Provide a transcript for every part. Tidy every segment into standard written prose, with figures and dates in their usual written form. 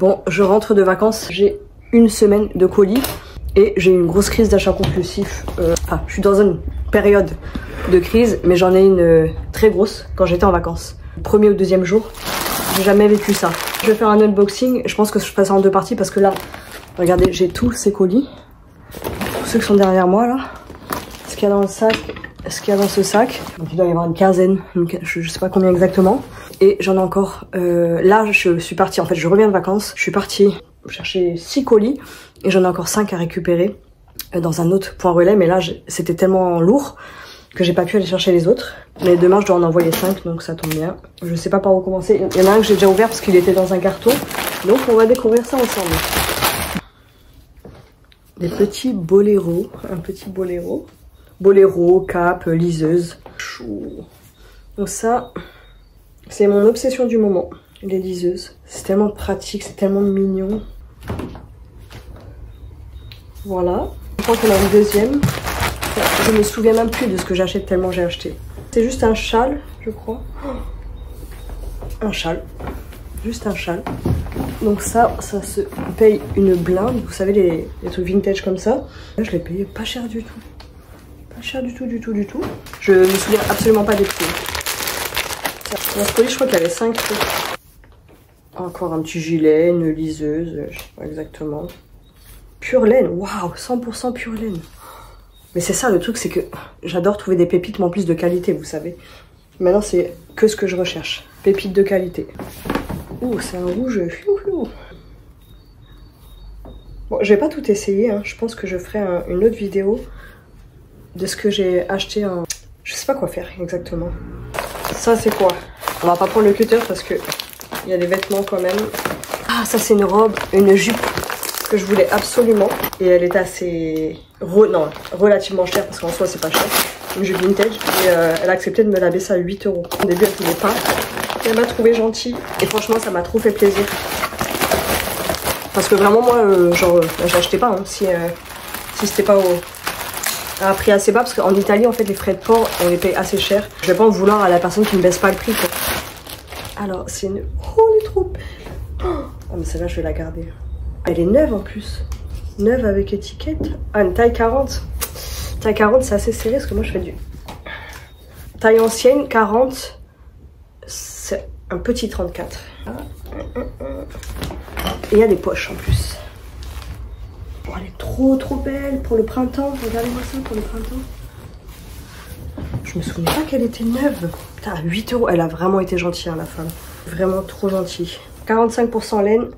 Bon, je rentre de vacances, j'ai une semaine de colis et j'ai une grosse crise d'achat compulsif. Enfin, je suis dans une période de crise, mais j'en ai une très grosse quand j'étais en vacances. Le premier ou deuxième jour, j'ai jamais vécu ça. Je vais faire un unboxing, je pense que je ferai ça en deux parties parce que là, regardez, j'ai tous ces colis. Tous ceux qui sont derrière moi là. Ce qu'il y a dans le sac, ce qu'il y a dans ce sac. Donc il doit y avoir une quinzaine, je sais pas combien exactement. Et j'en ai encore, là je suis partie, en fait je reviens de vacances, je suis partie chercher 6 colis et j'en ai encore 5 à récupérer dans un autre point relais, mais là c'était tellement lourd que j'ai pas pu aller chercher les autres. Mais demain je dois en envoyer 5, donc ça tombe bien. Je sais pas par où commencer, il y en a un que j'ai déjà ouvert parce qu'il était dans un carton, donc on va découvrir ça ensemble. Des petits boléros, un petit boléro. Boléro, cape, liseuse. Chou. Donc ça, c'est mon obsession du moment, les liseuses. C'est tellement pratique, c'est tellement mignon. Voilà. Je crois qu'on a une deuxième. Je me souviens même plus de ce que j'achète tellement j'ai acheté. C'est juste un châle, je crois. Un châle. Juste un châle. Donc ça se paye une blinde. Vous savez, les trucs vintage comme ça. Là, je l'ai payé pas cher du tout. Pas cher du tout. Je me souviens absolument pas des prix. Dans ce colis, je crois qu'il y avait 5 trucs. Encore un petit gilet, une liseuse, je sais pas exactement. Pure laine, waouh, 100% pure laine. Mais c'est ça le truc, c'est que j'adore trouver des pépites, mais en plus de qualité, vous savez. Maintenant, c'est que ce que je recherche. Pépites de qualité. Ouh, c'est un rouge. Bon, je vais pas tout essayer, hein. Je pense que je ferai une autre vidéo de ce que j'ai acheté en... Je sais pas quoi faire exactement. Ça, c'est quoi? On va pas prendre le cutter parce que il y a des vêtements quand même. Ah, ça, c'est une robe, une jupe que je voulais absolument. Et elle est assez... non, relativement chère parce qu'en soi, c'est pas cher. Une jupe vintage. Et elle a accepté de me la baisser à 8 €. Au début, elle voulait pas. Elle m'a trouvé gentille. Et franchement, ça m'a trop fait plaisir. Parce que vraiment, moi, genre, j'achetais pas. Hein, si c'était pas à un prix assez bas. Parce qu'en Italie, en fait, les frais de port, on les paye assez cher. Je vais pas en vouloir à la personne qui ne baisse pas le prix, quoi. Alors, c'est une... Oh, elle est trop belle. Oh, mais celle-là, je vais la garder. Elle est neuve en plus. Neuve avec étiquette. Ah, une taille 40. Taille 40, c'est assez serré parce que moi, je fais du... Taille ancienne, 40. C'est un petit 34. Et il y a des poches en plus. Oh, elle est trop belle pour le printemps. Regardez-moi ça pour le printemps. Je me souvenais pas qu'elle était neuve. Putain, 8 €. Elle a vraiment été gentille, hein, la femme. Vraiment trop gentille. 45% laine,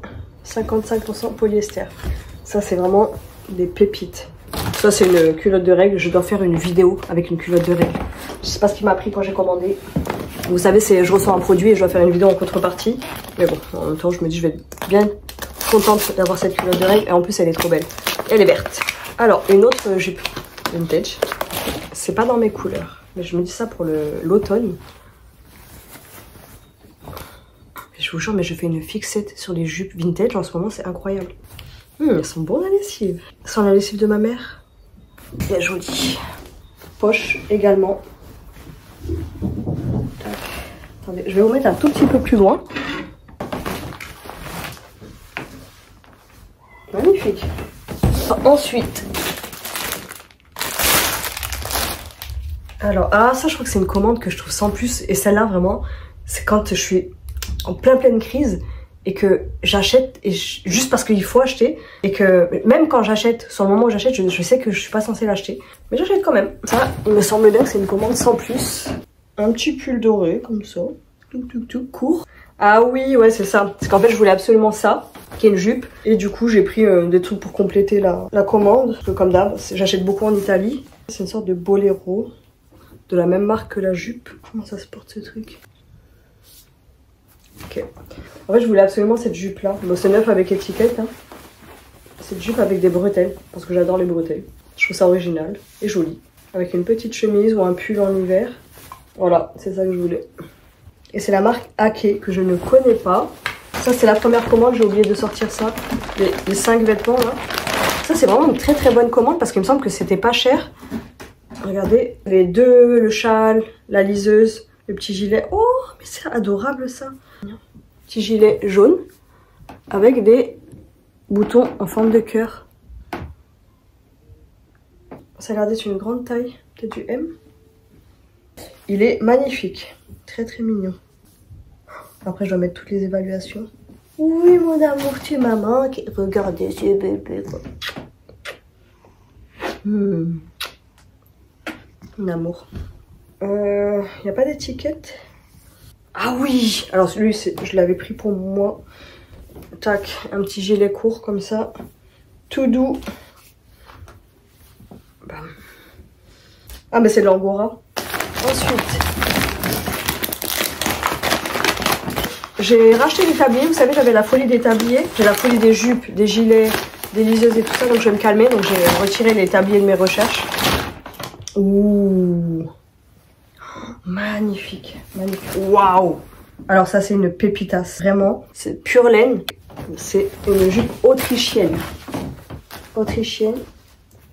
55% polyester. Ça, c'est vraiment des pépites. Ça, c'est une culotte de règles. Je dois faire une vidéo avec une culotte de règles. Je sais pas ce qui m'a pris quand j'ai commandé. Vous savez, je reçois un produit et je dois faire une vidéo en contrepartie. Mais bon, en même temps, je me dis, je vais être bien contente d'avoir cette culotte de règles. Et en plus, elle est trop belle. Et elle est verte. Alors, une autre jupe vintage. C'est pas dans mes couleurs. Mais je me dis ça pour l'automne. Je vous jure, mais je fais une fixette sur les jupes vintage en ce moment, c'est incroyable. Elles sont bonnes la lessive. Sans la lessive de ma mère. Elle est jolie. Poche également. Attendez, je vais vous mettre un tout petit peu plus loin. Magnifique. Ensuite. Alors, ça je crois que c'est une commande que je trouve sans plus. Et celle-là vraiment, c'est quand je suis en pleine crise et que j'achète juste parce qu'il faut acheter. Et que même quand j'achète, sur le moment où j'achète, je sais que je suis pas censée l'acheter. Mais j'achète quand même. Ça, il me semble bien que c'est une commande sans plus. Un petit pull doré comme ça. Tout court. Ah oui, ouais, c'est ça. Parce qu'en fait, je voulais absolument ça, qui est une jupe. Et du coup, j'ai pris des trucs pour compléter la commande. Parce que comme d'hab, j'achète beaucoup en Italie. C'est une sorte de boléro. De la même marque que la jupe. Comment ça se porte ce truc? Ok. En fait, je voulais absolument cette jupe-là. Bon, c'est neuf avec étiquette. Hein. Cette jupe avec des bretelles. Parce que j'adore les bretelles. Je trouve ça original et joli. Avec une petite chemise ou un pull en hiver. Voilà, c'est ça que je voulais. Et c'est la marque Ake que je ne connais pas. Ça, c'est la première commande. J'ai oublié de sortir ça. Les 5 vêtements, là. Ça, c'est vraiment une très bonne commande parce qu'il me semble que c'était pas cher. Regardez, les deux, le châle, la liseuse, le petit gilet. Oh, mais c'est adorable ça. Petit gilet jaune avec des boutons en forme de cœur. Ça a l'air d'être une grande taille, peut-être du M. Il est magnifique, très très mignon. Après je dois mettre toutes les évaluations. Oui mon amour, tu m'as manqué. Regardez ce bébé. Mon amour. Il n'y a pas d'étiquette. Ah oui. Alors lui, je l'avais pris pour moi. Tac, un petit gilet court comme ça. Tout doux. Bam. Ah mais c'est de l'Angora. Ensuite, j'ai racheté des tabliers. Vous savez, j'avais la folie des tabliers. J'ai la folie des jupes, des gilets, des liseuses et tout ça. Donc je vais me calmer. Donc j'ai retiré les tabliers de mes recherches. Ouh. Magnifique. Magnifique. Waouh. Alors ça, c'est une pépitasse. Vraiment. C'est pure laine. C'est une jupe autrichienne. Autrichienne.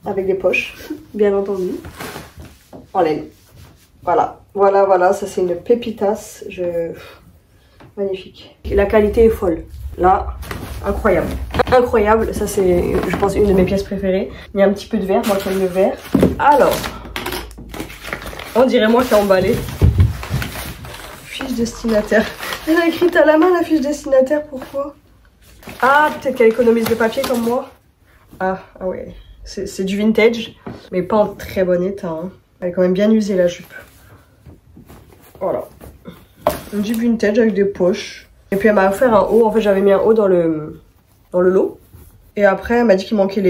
Avec des poches. Bien entendu. En laine. Voilà. Voilà, voilà. Ça, c'est une pépitasse. Magnifique. La qualité est folle. Là, incroyable. Incroyable. Ça, c'est, je pense, une de mes pièces préférées. Il y a un petit peu de vert. Moi, j'aime le vert. Alors, on dirait moi qui ai emballé. Fiche destinataire. Elle a écrit à la main la fiche destinataire. Pourquoi? Ah, peut-être qu'elle économise le papier comme moi. Ah ouais. C'est du vintage. Mais pas en très bon état. Hein. Elle est quand même bien usée, la jupe. Voilà. Une jupe vintage avec des poches. Et puis elle m'a offert un haut. En fait, j'avais mis un haut dans le lot. Et après, elle m'a dit qu'il manquait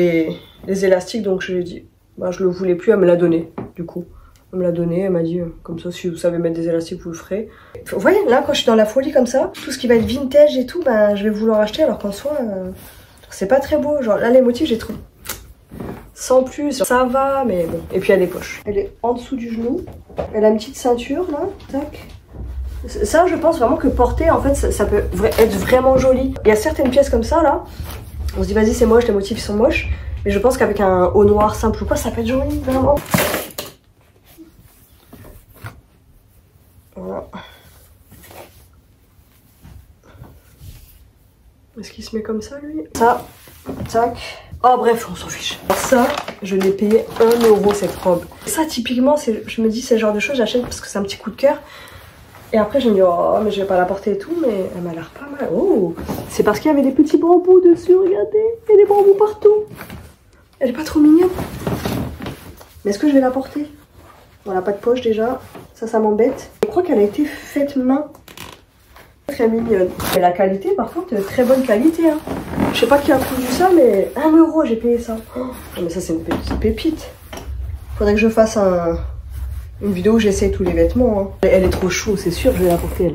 les élastiques. Donc je lui ai dit, bah, je le voulais plus. Elle me l'a donné, du coup. Elle me l'a donné. Elle m'a dit, comme ça, si vous savez mettre des élastiques, vous le ferez. Vous voyez, là, quand je suis dans la folie comme ça, tout ce qui va être vintage et tout, ben, je vais vouloir acheter. Alors qu'en soi, c'est pas très beau. Genre, là, les motifs, j'ai trouvé. Sans plus, ça va, mais bon. Et puis, il y a des poches. Elle est en dessous du genou. Elle a une petite ceinture, là. Tac. Ça, je pense vraiment que porter, en fait, ça peut être vraiment joli. Il y a certaines pièces comme ça, là. On se dit, vas-y, c'est moche, les motifs sont moches. Mais je pense qu'avec un haut noir simple ou quoi, ça peut être joli, vraiment. Voilà. Est-ce qu'il se met comme ça, lui? Ça, tac. Oh, bref, on s'en fiche. Ça, je l'ai payé 1 € cette robe. Ça, typiquement, je me dis, c'est le genre de choses, j'achète parce que c'est un petit coup de cœur. Et après, je me dis, oh, mais je vais pas la porter et tout, mais elle m'a l'air pas mal. Oh, c'est parce qu'il y avait des petits bambous dessus, regardez. Il y a des bambous partout. Elle est pas trop mignonne. Mais est-ce que je vais la porter? Voilà, pas de poche déjà. Ça m'embête. Je crois qu'elle a été faite main. Très mignonne. Et la qualité, par contre, très bonne qualité. Hein. Je sais pas qui a produit ça, mais 1 € j'ai payé ça. Oh, mais ça, c'est une petite pépite. Faudrait que je fasse une vidéo où j'essaye tous les vêtements. Hein. Elle est trop chou, c'est sûr, je vais la porter,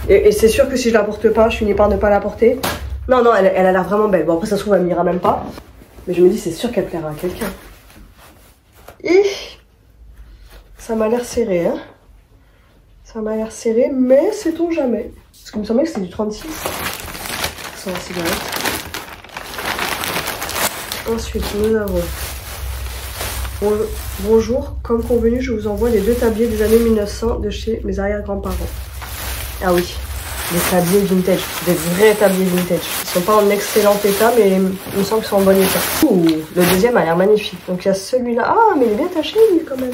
elle. Et c'est sûr que si je la porte pas, je finis par ne pas la porter. Non, non, elle a l'air vraiment belle. Bon, après, ça se trouve, elle m'ira même pas. Mais je me dis, c'est sûr qu'elle plaira à quelqu'un. Et ça m'a l'air serré, hein. Ça m'a l'air serré, mais sait-on jamais. Parce qu'il me semblait que c'était du 36. Sans la cigarette. Ensuite, nous avons... Bonjour, comme convenu, je vous envoie les 2 tabliers des années 1900 de chez mes arrière-grands-parents. Ah oui, des tabliers vintage, des vrais tabliers vintage. Ils sont pas en excellent état, mais il me semble qu'ils sont en bon état. Ouh, le deuxième a l'air magnifique. Donc il y a celui-là. Ah, mais il est bien taché, lui, quand même.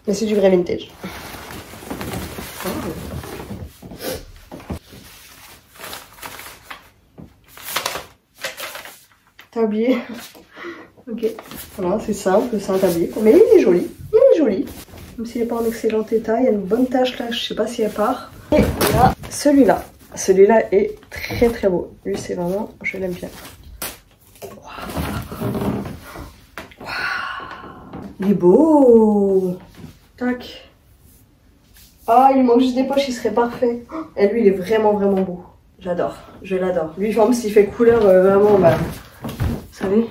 Mais c'est du vrai vintage. Oh. Tablier. Ok, voilà, c'est simple, c'est un tablier. Mais il est joli, il est joli. Même s'il n'est pas en excellent état, il y a une bonne tache là, je sais pas si elle part. Et là, celui-là. Celui-là est très très beau. Lui, c'est vraiment, je l'aime bien. Waouh. Waouh. Il est beau. Tac. Ah, il manque juste des poches, il serait parfait. Et lui, il est vraiment vraiment beau. J'adore, je l'adore. Lui, même s'il fait couleur vraiment, bah, vous savez,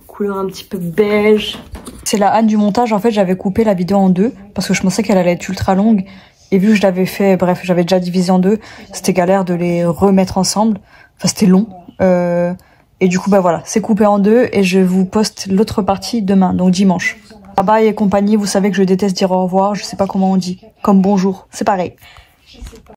couleur un petit peu beige. C'est la hâte du montage, en fait, j'avais coupé la vidéo en 2 parce que je pensais qu'elle allait être ultra longue. Et vu que je l'avais fait, bref, j'avais déjà divisé en 2, c'était galère de les remettre ensemble. Enfin, c'était long. Et du coup, bah voilà, c'est coupé en 2 et je vous poste l'autre partie demain, donc dimanche. Bye bye et compagnie, vous savez que je déteste dire au revoir, je sais pas comment on dit. Comme bonjour, c'est pareil. Je sais pas.